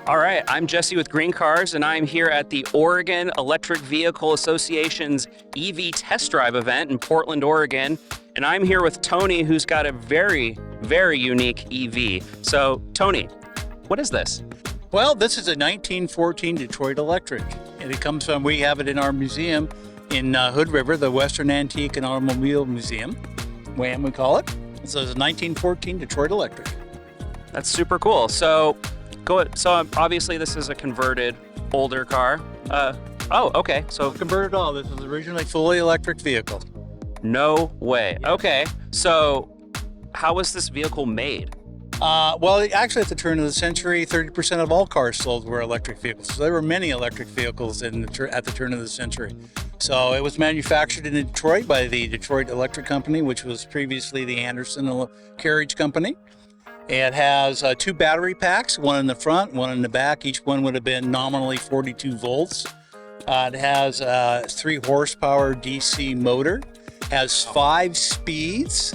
All right, I'm Jesse with GreenCars, and I'm here at the Oregon Electric Vehicle Association's EV Test Drive event in Portland, Oregon. And I'm here with Tony, who's got a very, very unique EV. So, Tony, what is this? Well, this is a 1914 Detroit Electric, and it comes from, we have it in our museum in Hood River, the Western Antique and Automobile Museum, WAM we call it. So it's a 1914 Detroit Electric. That's super cool. So obviously this is a converted older car. Okay. So Converted all. This was originally fully electric vehicle. no way. Yeah. Okay. So how was this vehicle made? Well, actually, at the turn of the century, 30% of all cars sold were electric vehicles. So there were many electric vehicles at the turn of the century. So it was manufactured in Detroit by the Detroit Electric Company, which was previously the Anderson Carriage Company. It has two battery packs, one in the front, one in the back. Each one would have been nominally 42 volts. It has a 3 horsepower DC motor, has 5 speeds.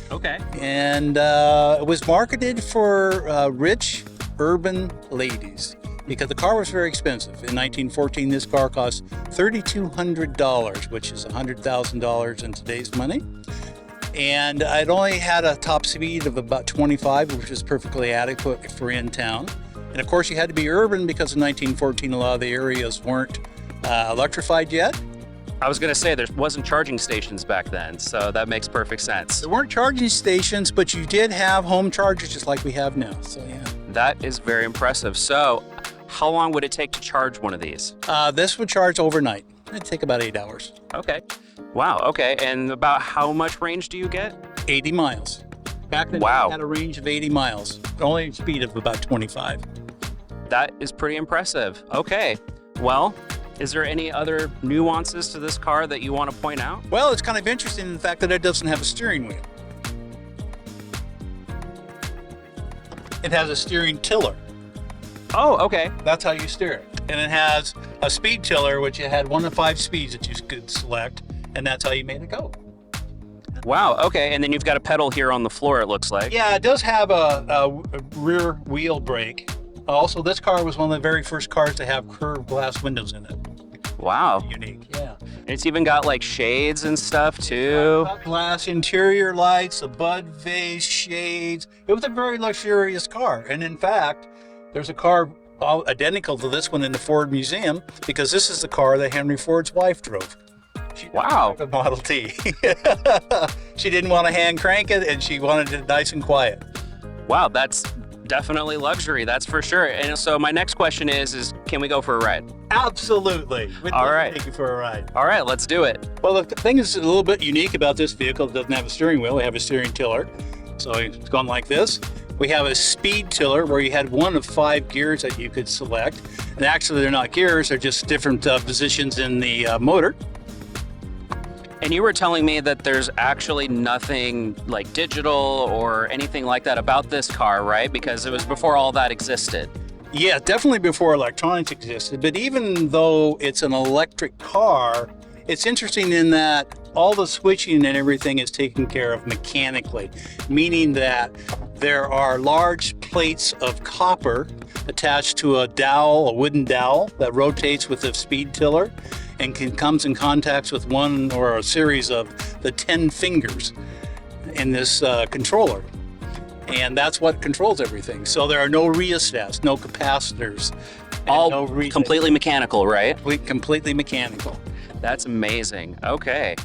Okay. And it was marketed for rich urban ladies because the car was very expensive. In 1914, this car cost $3,200, which is $100,000 in today's money. And it only had a top speed of about 25, which is perfectly adequate for in town. And of course, you had to be urban because in 1914, a lot of the areas weren't electrified yet. I was going to say there wasn't charging stations back then, so that makes perfect sense. There weren't charging stations, but you did have home chargers just like we have now. So yeah. That is very impressive. So how long would it take to charge one of these? This would charge overnight. It'd take about 8 hours. Okay. Wow. Okay. And about how much range do you get? 80 miles. Back then, Wow. it had a range of 80 miles. Only a speed of about 25. That is pretty impressive. Okay. Well, is there any other nuances to this car that you want to point out? Well, it's kind of interesting in the fact that it doesn't have a steering wheel. It has a steering tiller. Oh, okay. That's how you steer it. And it has a speed tiller, which it had 1 to 5 speeds that you could select, and that's how you made it go. Wow. Okay. And then you've got a pedal here on the floor, it looks like. Yeah, it does have a rear wheel brake. Also, this car was one of the very first cars to have curved glass windows in it. Wow. Unique, yeah. And it's even got like shades and stuff too. Glass interior lights, a bud vase, shades. It was a very luxurious car. And in fact, there's a car identical to this one in the Ford Museum because this is the car that Henry Ford's wife drove. She Wow. drove a Model T. She didn't want to hand crank it and she wanted it nice and quiet. Wow. That's definitely luxury. That's for sure. And so my next question is can we go for a ride? Absolutely. We'd All love to right. take you for a ride. All right. Let's do it. Well, the thing that's a little bit unique about this vehicle, it doesn't have a steering wheel. They have a steering tiller. So it's gone like this. We have a speed tiller where you had 1 of 5 gears that you could select. And actually, they're not gears. They're just different positions in the motor. And you were telling me that there's actually nothing like digital or anything like that about this car, right? Because it was before all that existed. Yeah, definitely before electronics existed. But even though it's an electric car, it's interesting in that all the switching and everything is taken care of mechanically, meaning that there are large plates of copper attached to a dowel, a wooden dowel that rotates with the speed tiller and comes in contact with one or a series of the 10 fingers in this controller. And that's what controls everything. So there are no rheostats, no capacitors. and All no completely mechanical, right? completely mechanical. That's amazing. Okay.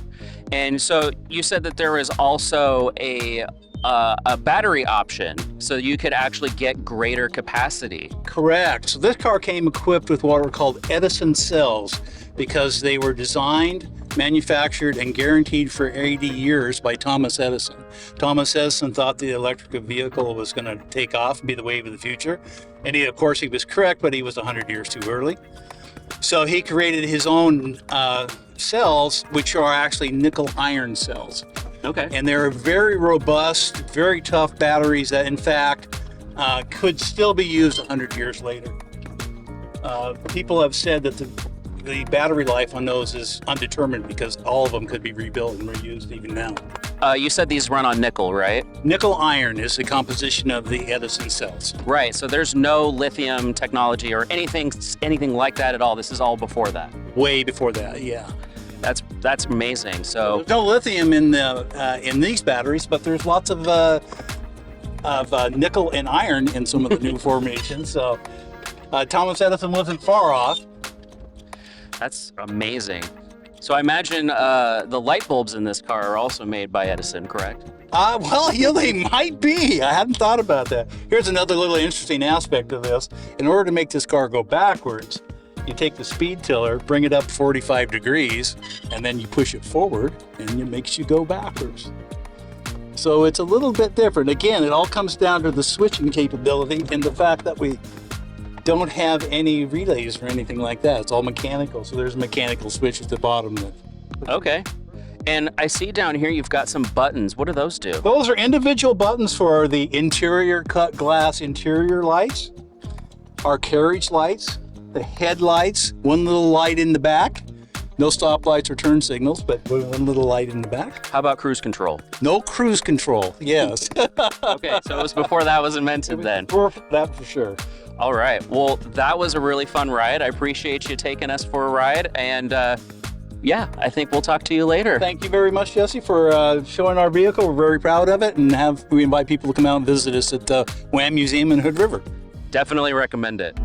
And so you said that there was also a battery option, so you could actually get greater capacity. Correct. So this car came equipped with what are called Edison cells because they were designed, manufactured, and guaranteed for 80 years by Thomas Edison. Thomas Edison thought the electric vehicle was going to take off and be the wave of the future. And of course, he was correct, but he was 100 years too early. So he created his own cells, which are actually nickel iron cells. Okay. And they're very robust, very tough batteries that, in fact, could still be used 100 years later. People have said that the battery life on those is undetermined because all of them could be rebuilt and reused even now. You said these run on nickel, right? Nickel iron is the composition of the Edison cells. Right. So there's no lithium technology or anything like that at all. This is all before that. Way before that, yeah. That's amazing. So There's no lithium in these batteries, but there's lots of nickel and iron in some of the new formations. So Thomas Edison wasn't far off. that's amazing. So I imagine the light bulbs in this car are also made by Edison, correct? Well, yeah, they might be. I hadn't thought about that. Here's another little interesting aspect of this. In order to make this car go backwards, you take the speed tiller, bring it up 45 degrees, and then you push it forward, and it makes you go backwards. So it's a little bit different. Again, it all comes down to the switching capability and the fact that we don't have any relays or anything like that. It's all mechanical. So there's a mechanical switch at the bottom. Okay. And I see down here you've got some buttons. What do those do? Those are individual buttons for the interior cut glass interior lights, our carriage lights, the headlights, one little light in the back. No stoplights or turn signals, but one little light in the back. How about cruise control? No cruise control, yes. Okay, so it was before that was invented then. That for sure. All right. Well, that was a really fun ride. I appreciate you taking us for a ride. And yeah, I think we'll talk to you later. Thank you very much, Jesse, for showing our vehicle. We're very proud of it, and we invite people to come out and visit us at the Wham Museum in Hood River. Definitely recommend it.